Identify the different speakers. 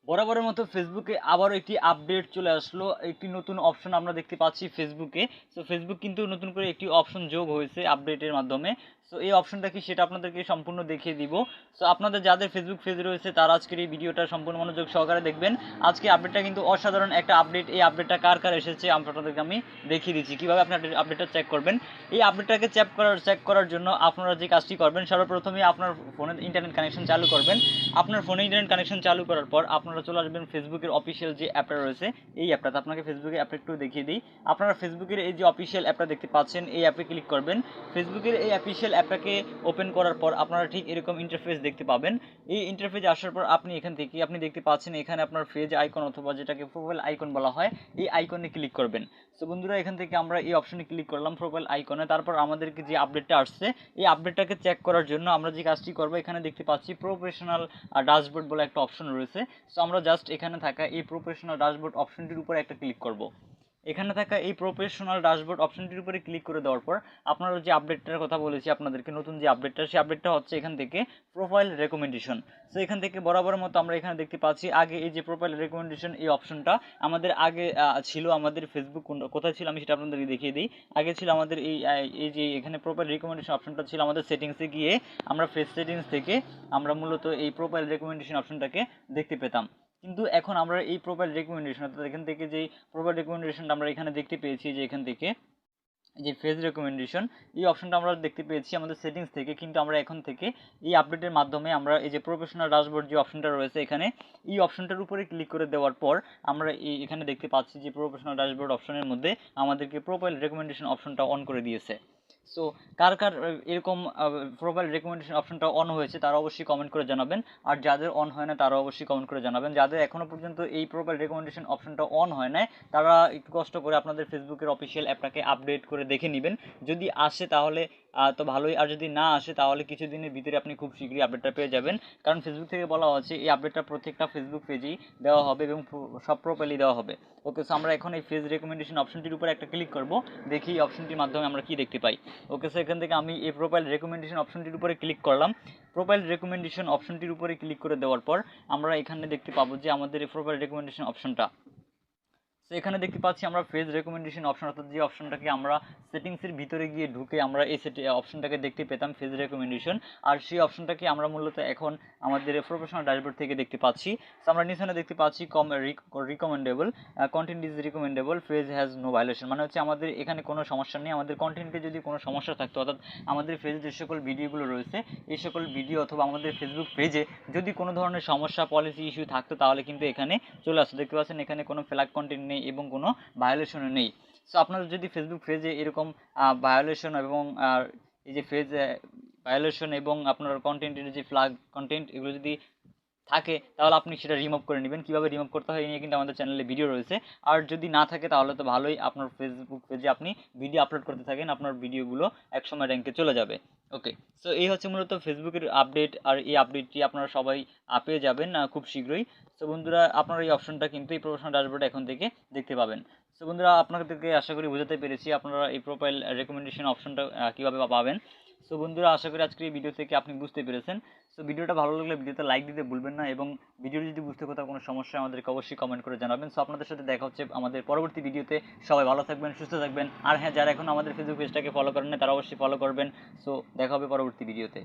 Speaker 1: বরাবরের মতো ফেসবুকে আবারও একটি আপডেট চলে আসলো, একটি নতুন অপশন আমরা দেখতে পাচ্ছি ফেসবুকে। সো ফেসবুক কিন্তু নতুন করে একটি অপশন যোগ হয়েছে আপডেটের মাধ্যমে। সো এই অপশনটা কি সেটা আপনাদেরকে সম্পূর্ণ দেখিয়ে দিব। সো আপনাদের যাদের ফেসবুক পেজ রয়েছে তারা আজকের এই ভিডিওটা সম্পূর্ণ মনোযোগ সহকারে দেখবেন। আজকে আপডেটটা কিন্তু অসাধারণ একটা আপডেট। এই আপডেটটা কার কার এসেছে আপনাদেরকে আমি দেখিয়ে দিচ্ছি কীভাবে আপনি আপডেটটা চেক করবেন। এই আপডেটটাকে চেক করার জন্য আপনারা যে কাজটি করবেন, সর্বপ্রথমে আপনার ফোনের ইন্টারনেট কানেকশন চালু করবেন। আপনার ফোনে ইন্টারনেট কানেকশন চালু করার পর আপনারা চলে আসবেন ফেসবুকের অফিসিয়াল যে অ্যাপটা রয়েছে এই অ্যাপটাতে। আপনাকে ফেসবুকের অ্যাপটা একটু দেখিয়ে দিই। আপনারা ফেসবুকের এই যে অফিসিয়াল অ্যাপটা দেখতে পাচ্ছেন এই অ্যাপে ক্লিক করবেন। ফেসবুকের এই অফিসিয়াল অ্যাপটাকে ওপেন করার পর আপনারা ঠিক এরকম ইন্টারফেস দেখতে পাবেন। এই ইন্টারফেসে আসার পর আপনি এখান থেকে আপনি দেখতে পাচ্ছেন এখানে আপনার পেজ আইকন অথবা যেটাকে প্রোফাইল আইকন বলা হয় এই আইকনে ক্লিক করবেন। সো বন্ধুরা, এখান থেকে আমরা এই অপশনে ক্লিক করলাম প্রোফাইল আইকনে। তারপর আমাদেরকে যে আপডেটটা আসছে এই আপডেটটাকে চেক করার জন্য আমরা যে কাজটি করবো, এখানে দেখতে পাচ্ছি প্রফেশনাল ড্যাশবোর্ড বলে একটা অপশন রয়েছে। সো আমরা জাস্ট এখানে থাকা এই প্রফেশনাল ড্যাশবোর্ড অপশনটির উপরে একটা ক্লিক করব। এখানে থাকা এই প্রফেশনাল ড্যাশবোর্ড অপশনটির উপরে ক্লিক করে দেওয়ার পর আপনারা যে আপডেটটার কথা বলেছি আপনাদেরকে, নতুন যে আপডেটটা, সেই আপডেটটা হচ্ছে এখান থেকে প্রোফাইল রেকমেন্ডেশন। সো এখান থেকে বরাবরের মতো আমরা এখানে দেখতে পাচ্ছি আগে এই যে প্রোফাইল রেকমেন্ডেশন এই অপশনটা আমাদের আগে ছিল। আমাদের ফেসবুক কোথায় ছিল আমি সেটা আপনাদেরকে দেখিয়ে দিই। আগে ছিল আমাদের এই যে এখানে প্রোফাইল রেকমেন্ডেশন অপশনটা ছিল আমাদের সেটিংসে গিয়ে আমরা ফেস সেটিংস থেকে আমরা মূলত এই প্রোফাইল রেকমেন্ডেশন অপশনটাকে দেখতে পেতাম। কিন্তু এখন আমরা এই প্রোফাইল রেকমেন্ডেশন অর্থাৎ এখান থেকে যেই প্রোফাইল রেকমেন্ডেশনটা আমরা এখানে দেখতে পেয়েছি, যে এখান থেকে যে ফেজ রেকমেন্ডেশন এই অপশনটা আমরা দেখতে পেয়েছি আমাদের সেটিংস থেকে, কিন্তু আমরা এখন থেকে এই আপডেটের মাধ্যমে আমরা এই যে প্রফেশনাল ড্যাশবোর্ড যে অপশনটা রয়েছে এখানে এই অপশনটার উপরে ক্লিক করে দেওয়ার পর আমরা এখানে দেখতে পাচ্ছি যে প্রফেশনাল ড্যাশবোর্ড অপশনের মধ্যে আমাদেরকে প্রোফাইল রেকমেন্ডেশন অপশনটা অন করে দিয়েছে। সো কার কার এরকম প্রোফাইল রেকমেন্ডেশন অপশনটা অন হয়েছে তারা অবশ্যই কমেন্ট করে জানাবেন, আর যাদের অন হয় না তারা অবশ্যই কমেন্ট করে জানাবেন। যাদের এখনও পর্যন্ত এই প্রোফাইল রেকমেন্ডেশন অপশনটা অন হয় না তারা একটু কষ্ট করে আপনাদের ফেসবুকের অফিসিয়াল অ্যাপটাকে আপডেট করে দেখে নেবেন। যদি আসে তাহলে তো ভালোই, আর যদি না আসে তাহলে কিছুদিনের ভিতরে আপনি খুব শীঘ্রই আপডেটটা পেয়ে যাবেন। কারণ ফেসবুক থেকে বলা হচ্ছে এই আপডেটটা প্রত্যেকটা ফেসবুক পেজেই দেওয়া হবে এবং সব প্রোফাইলই দেওয়া হবে। ওকে, সো আমরা এখন এই ফেজ রেকমেন্ডেশন অপশনটির উপরে একটা ক্লিক করব, দেখি এই অপশনটির মাধ্যমে আমরা কি দেখতে পাই। ওকে, সো এখান থেকে আমি এই প্রোফাইল রেকমেন্ডেশন অপশনটির উপরে ক্লিক করলাম। প্রোফাইল রেকমেন্ডেশন অপশনটির উপরে ক্লিক করে দেওয়ার পর আমরা এখানে দেখতে পাবো যে আমাদের এই প্রোফাইল রেকমেন্ডেশন অপশনটা। সো এখানে দেখতে পাচ্ছি আমরা ফেজ রেকমেন্ডেশন অপশন অর্থাৎ যে অপশনটাকে আমরা সেটিংসের ভিতরে গিয়ে ঢুকে আমরা এই অপশনটাকে দেখতে পেতাম ফেজ রেকমেন্ডেশন, আর সেই অপশনটাকে আমরা মূলত এখন আমাদের প্রফেশনাল ড্যাশবোর্ড থেকে দেখতে পাচ্ছি। সো আমরা নিচে দেখতে পাচ্ছি recommendable, content is recommendable, phase has no violation, মানে হচ্ছে আমাদের এখানে কোনো সমস্যা নেই। আমাদের কন্টেন্টে যদি কোনো সমস্যা থাকতো অর্থাৎ আমাদের ফেজে যে সকল ভিডিওগুলো রয়েছে এই সকল ভিডিও অথবা আমাদের ফেসবুক পেজে যদি কোনো ধরনের সমস্যা পলিসি ইস্যু থাকতো তাহলে কিন্তু এখানে চলে আসতো। দেখতে পাচ্ছেন এখানে কোনো ফ্ল্যাগ কন্টেন্ট নেই এবং কোনো ভায়োলেশনও নেই। সো আপনাদের যদি ফেসবুক পেজে এরকম ভায়োলেশন এবং এই যে ফেজ ভায়োলেশন এবং আপনার কন্টেন্টের যে ফ্ল্যাগ কন্টেন্ট এগুলো যদি থাকে তাহলে আপনি সেটা রিমুভ করে নেবেন। কীভাবে রিমুভ করতে হয় এই নিয়ে কিন্তু আমাদের চ্যানেলে ভিডিও রয়েছে। আর যদি না থাকে তাহলে তো ভালোই, আপনার ফেসবুক পেজে আপনি ভিডিও আপলোড করতে থাকেন, আপনার ভিডিওগুলো একসময় র্যাঙ্কে চলে যাবে। ওকে, সো এই হচ্ছে মূলত ফেসবুকের আপডেট, আর এই আপডেটটি আপনারা সবাই পেয়ে যাবেন খুব শীঘ্রই। সো বন্ধুরা, আপনারা এই অপশনটা কিন্তু এই প্রফেশনাল ড্যাশবোর্ডে এখন থেকে দেখতে পাবেন। সো বন্ধুরা, আপনাদেরকে আশা করি বোঝাতে পেরেছি আপনারা এই প্রোফাইল রেকমেন্ডেশন অপশনটা কীভাবে পাবেন। সো বন্ধুরা, আশা করি আজকের এই ভিডিও থেকে আপনি বুঝতে পেরেছেন। সো ভিডিওটা ভালো লাগলে ভিডিওতে লাইক দিতে ভুলবেন না, এবং ভিডিওটি যদি বুঝতে কোথাও কোনো সমস্যা আমাদেরকে অবশ্যই কমেন্ট করে জানাবেন। সো আপনাদের সাথে দেখা হচ্ছে আমাদের পরবর্তী ভিডিওতে। সবাই ভালো থাকবেন, সুস্থ থাকবেন, আর হ্যাঁ, যারা এখন আমাদের ফেসবুক পেজটাকে ফলো করেন না তারা অবশ্যই ফলো করবেন। সো দেখা হবে পরবর্তী ভিডিওতে।